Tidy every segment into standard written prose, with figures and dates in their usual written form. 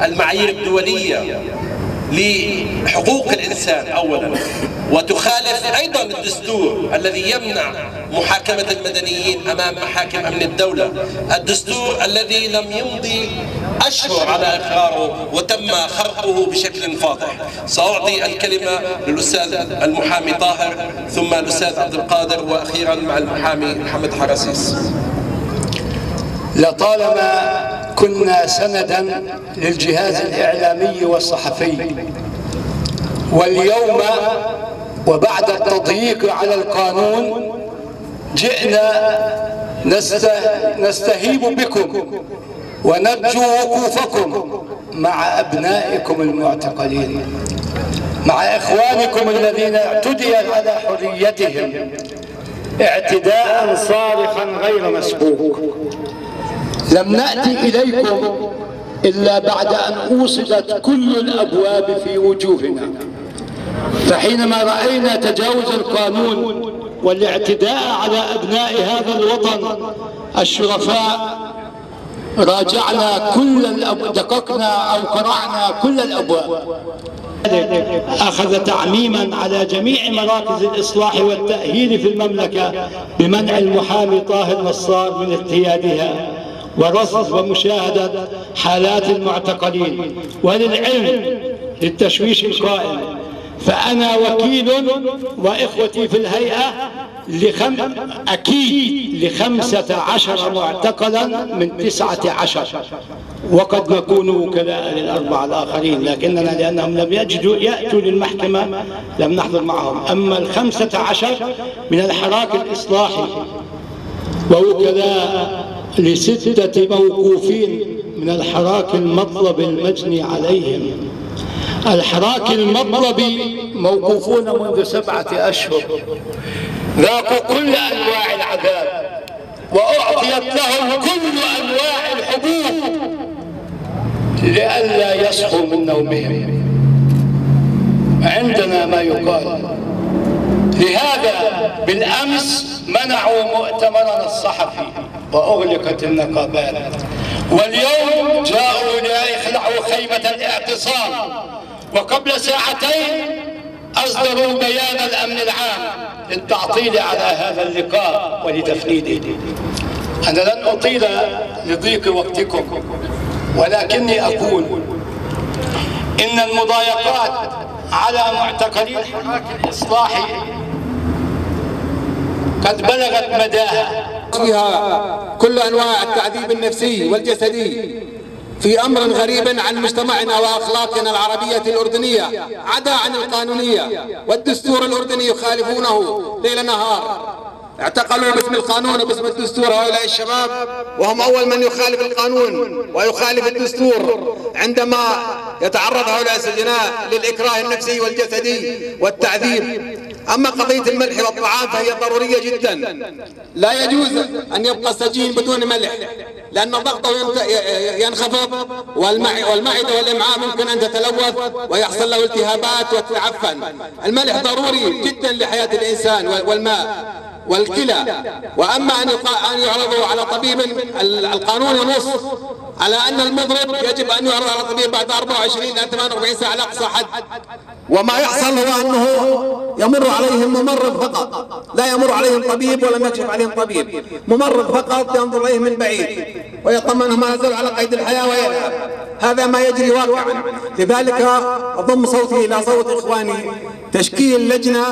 المعايير الدولية لحقوق الإنسان أولا، وتخالف أيضا الدستور الذي يمنع محاكمة المدنيين أمام محاكم أمن الدولة، الدستور الذي لم يمضي أشهر على إقراره وتم خرقه بشكل فاضح. سأعطي الكلمة للأستاذ المحامي طاهر، ثم الأستاذ عبد القادر، وأخيرا مع المحامي محمد حراسيس. لطالما كنا سندا للجهاز الإعلامي والصحفي، واليوم وبعد التضييق على القانون جئنا نستهيب بكم ونرجو وقوفكم مع أبنائكم المعتقلين، مع إخوانكم الذين اعتدي على حريتهم اعتداء صارخا غير مسبوق. لم نأتي إليكم إلا بعد أن أوصدت كل الأبواب في وجوهنا، فحينما رأينا تجاوز القانون والاعتداء على أبناء هذا الوطن الشرفاء راجعنا دققنا أو قرعنا كل الأبواب. أخذ تعميما على جميع مراكز الإصلاح والتأهيل في المملكة بمنع المحامي طاهر نصار من اجتيازها ورصد ومشاهدة حالات المعتقلين. وللعلم للتشويش القائم، فأنا وكيل وإخوتي في الهيئة أكيد ل15 معتقلا من 19، وقد نكون وكلاء للأربعة الآخرين، لكننا لأنهم لم يأتوا للمحكمة لم نحضر معهم. أما 15 من الحراك الإصلاحي ووكلاء ل6 موقوفين من الحراك المطلب المجني عليهم. الحراك المطلبي موقوفون منذ 7 أشهر، ذاقوا كل أنواع العذاب وأعطيت لهم كل أنواع الحبوب لئلا يصحوا من نومهم. عندنا ما يقال، لهذا بالأمس منعوا مؤتمرنا الصحفي وأغلقت النقابات، واليوم جاءوا ليخلعوا خيمة الاعتصام، وقبل ساعتين أصدروا بيان الأمن العام للتعطيل على هذا اللقاء ولتفنيده. أنا لن أطيل لضيق وقتكم، ولكني أقول إن المضايقات على معتقلي الحراك الإصلاحي قد بلغت مداها، فيها كل أنواع التعذيب النفسي والجسدي في أمر غريب عن مجتمعنا وأخلاقنا العربية الأردنية، عدا عن القانونية والدستور الأردني يخالفونه ليل نهار. اعتقلوا باسم القانون وباسم الدستور هؤلاء الشباب، وهم أول من يخالف القانون ويخالف الدستور عندما يتعرض هؤلاء السجناء للإكراه النفسي والجسدي والتعذيب. أما قضية الملح والطعام فهي ضرورية جدا، لا يجوز أن يبقى السجين بدون ملح لأن ضغطه ينخفض، والمعدة والإمعاء ممكن أن تتلوث ويحصل له التهابات وتتعفن. الملح ضروري جدا لحياة الإنسان والماء والكلى. وأما أن يعرضوا على طبيب، القانون ينص على أن المضرب يجب أن يعرض على طبيب بعد 24 إلى 48 ساعة على أقصى حد، وما يحصل هو أنه يمر عليهم ممرض فقط، لا يمر عليهم طبيب ولم يكشف عليهم طبيب، ممرض فقط ينظر إليهم من بعيد ويطمئنهم ما نزل على قيد الحياة ويذهب. هذا ما يجري واقعا. لذلك أضم صوتي إلى صوت إخواني تشكيل لجنة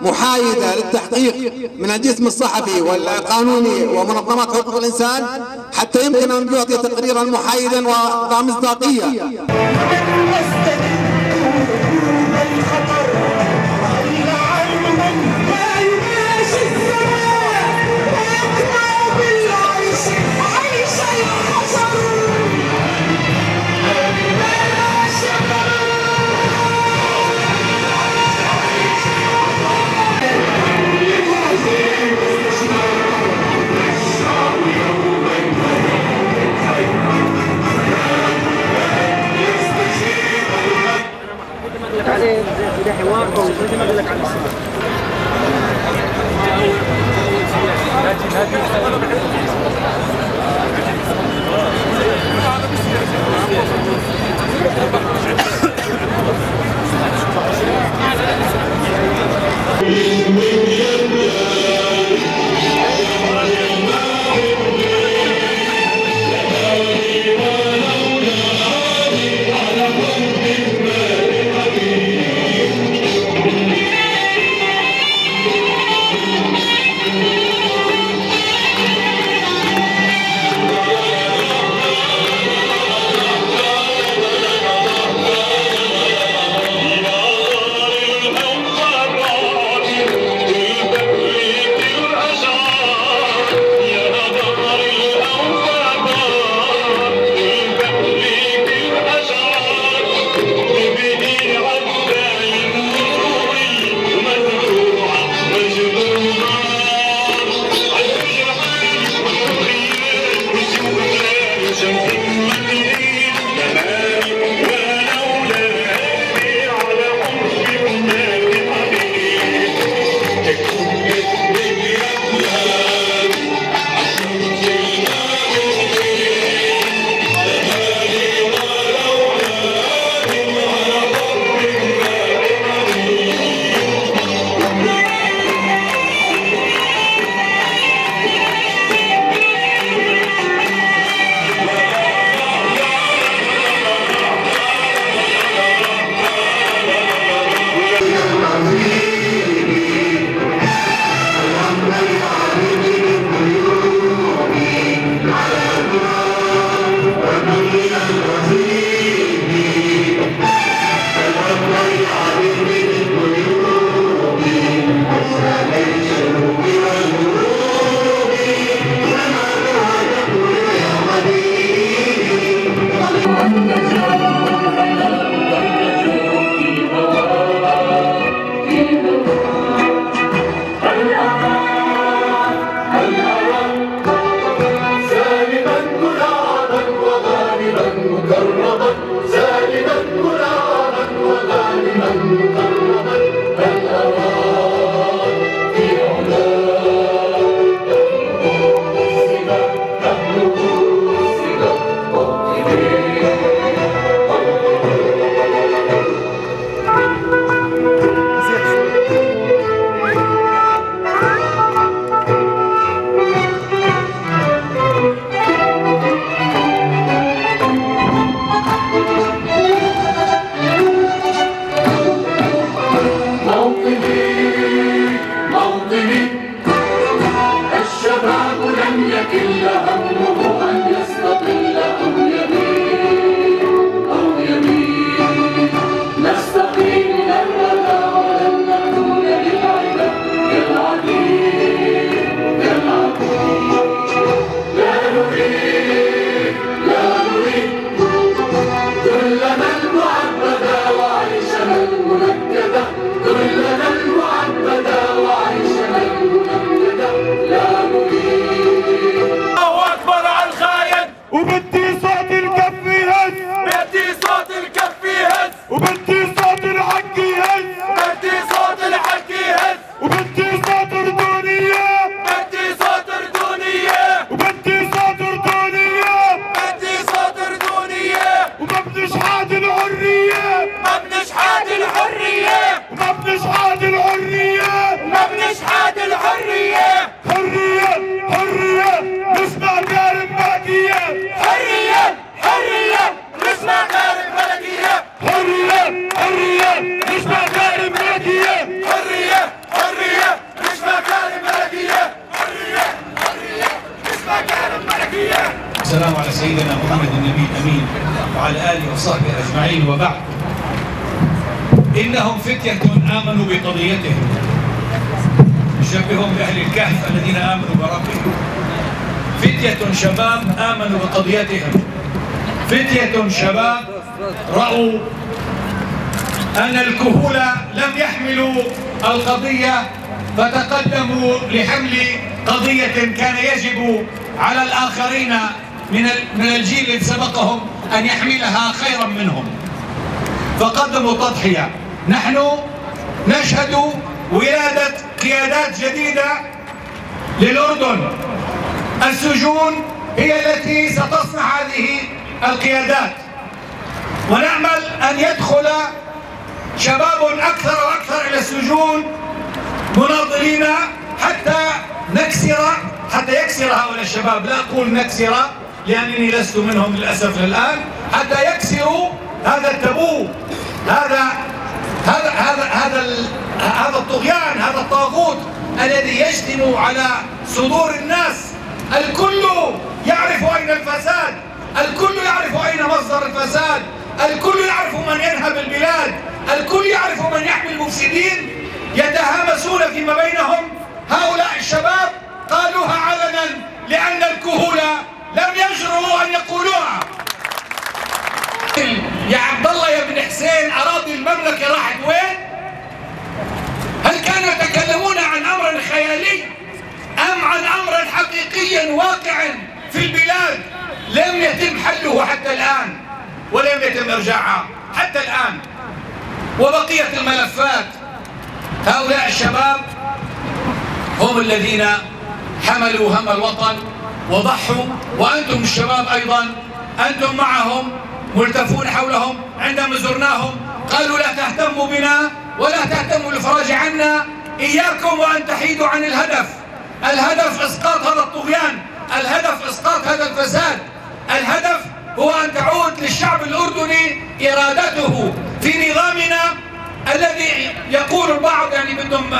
محايدة للتحقيق من الجسم الصحفي والقانوني ومنظمات حقوق الإنسان حتى يمكن أن يعطي تقريرا محايدا وذا مصداقية. عليه يكل همه أن يستقل أو يميل أو يميل. نستقيم للردى ولن نكون للعبا كالعبيد كالعبيد. لا نريد ذلنا المعبدا وعيشنا المنكدا، ذلنا المعبدا وعيشنا المنكدا. لا نريد. الله أكبر على الخاين، وبدي صوت الكف يهز، بدي صوت الكف يهز، وبدي صوت الحق يهز، بدي صوت الحق يهز، وبدي صوت أردنية، بدي صوت أردنية، وبدي صوت أردنية، بدي صوت أردنية، وما بنشحاد الحرية، ما بنشحاد الحرية، وما بنشحاد الحرية، وما بنشحاد الحرية. حرية حرية نسمع كلام ملكية، حرية حرية نسمع كلام ملكية، حرية حرية نسمع كلام ملكية، حرية حرية نسمع كلام ملكية، حرية حرية نسمع كلام ملكية. السلام على سيدنا محمد النبي الأمين وعلى آله وصحبه أجمعين، وبعد. إنهم فتية آمنوا بقضيتهم، نشبههم بأهل الكهف الذين آمنوا بربهم. فتية شباب آمنوا بقضيتهم، فتية شباب رأوا أن الكهولة لم يحملوا القضية فتقدموا لحمل قضية كان يجب على الآخرين من الجيل الذي سبقهم أن يحملها خيرا منهم، فقدموا تضحية. نحن نشهد ولادة قيادات جديدة للأردن، السجون هي التي ستصنع هذه القيادات، ونأمل أن يدخل شباب أكثر وأكثر إلى السجون مناضلين حتى يكسر هؤلاء الشباب، لا أقول نكسر لأنني لست منهم للأسف الآن، حتى يكسروا هذا التابو، هذا الطغيان، هذا الطاغوت الذي يجثم على صدور الناس. الكل يعرف أين الفساد، الكل يعرف أين مصدر الفساد، الكل يعرف من ينهب البلاد، الكل يعرف من يحمي المفسدين. يتهامسون فيما بينهم. هؤلاء الشباب قالوها علنا لأن الكهولة لم يجرؤوا أن يقولوها. يا عبد الله يا ابن حسين، أراضي المملكة راحت وين؟ هل كانوا يتكلمون عن أمر خيالي أم عن أمر حقيقي واقع في البلاد لم يتم حله حتى الآن، ولم يتم إرجاعها حتى الآن؟ وبقية الملفات، هؤلاء الشباب هم الذين حملوا هم الوطن وضحوا، وأنتم الشباب أيضا أنتم معهم ملتفون حولهم. عندما زرناهم قالوا لا تهتموا بنا ولا تهتموا بالفراج عنا، إياكم وأن تحيدوا عن الهدف. الهدف إسقاط هذا الطغيان، الهدف إسقاط هذا الفساد، الهدف هو أن تعود للشعب الأردني إرادته في نظامنا الذي يقول البعض يعني بدهم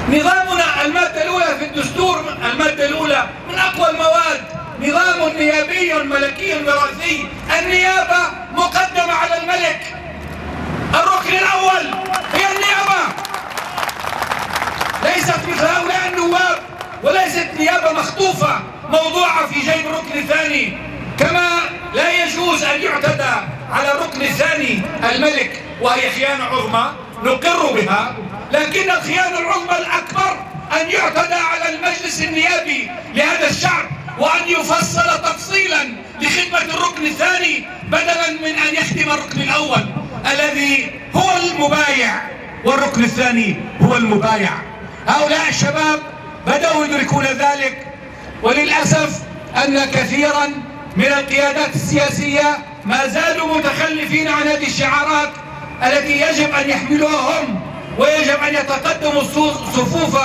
نظامنا. المادة الأولى في الدستور، المادة الأولى من أقوى المواد، نظام نيابي ملكي وراثي. النيابة مقدمة على الملك، الركن الأول هي النيابة، ليست مثل هؤلاء النواب، وليست نيابة مخطوفة موضوعة في جيب الركن الثاني. كما لا يجوز أن يعتدى على الركن الثاني الملك، وهي خيانة عظمى نقر بها، لكن الخيانة العظمى الأكبر أن يعتدى على المجلس النيابي لهذا الشعب، وأن يفصل تفصيلا لخدمة الركن الثاني بدلا من أن يخدم الركن الأول الذي هو المبايع، والركن الثاني هو المبايع. هؤلاء الشباب بدأوا يدركون ذلك، وللأسف أن كثيرا من القيادات السياسية ما زالوا متخلفين عن هذه الشعارات التي يجب أن يحملوها هم، ويجب أن يتقدموا الصفوف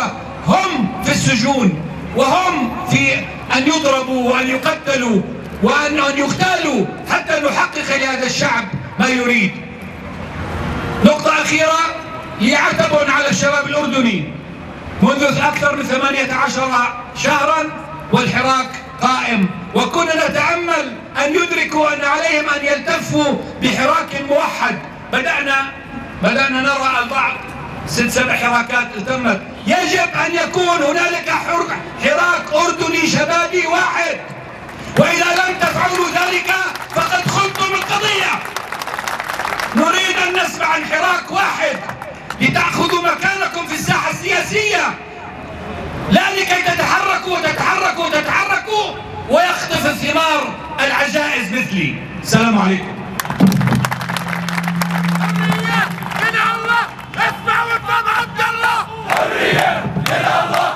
هم في السجون، وهم في أن يضربوا وأن يقتلوا وأن يغتالوا حتى نحقق لهذا الشعب ما يريد. نقطة أخيرة هي عتب على الشباب الأردني. منذ أكثر من 18 شهرا والحراك قائم، وكنا نتأمل أن يدركوا أن عليهم أن يلتفوا بحراك موحد. بدأنا نرى البعض 6-7 حراكات التمت. يجب أن يكون هنالك حراك أردني شبابي واحد، وإذا لم تفعلوا ذلك فقد خنتم القضية. نريد أن نسمع عن حراك واحد لتأخذوا مكانكم في الساحة السياسية، لا لكي تتحركوا وتتحركوا وتتحركوا ويخطف الثمار العجائز مثلي. السلام عليكم. حرية من الله، اسمع وافهم عبد الله. حرية من الله،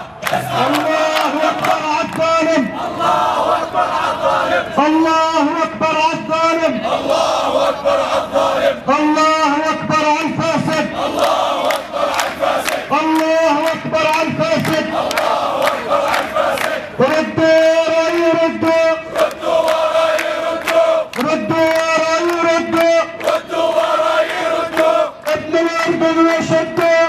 الله أكبر على الظالم، الله أكبر على الظالم، الله أكبر على الظالم، الله أكبر على الظالم، الله أكبر على الفاسد، الله أكبر على الفاسد، الله أكبر على الفاسد، الله أكبر على الفاسد. ردوا وراي ردوا، ردوا وراي ردوا، ردوا وراي ردوا، ردوا وراي ردوا. ابن الأرض وشدوا،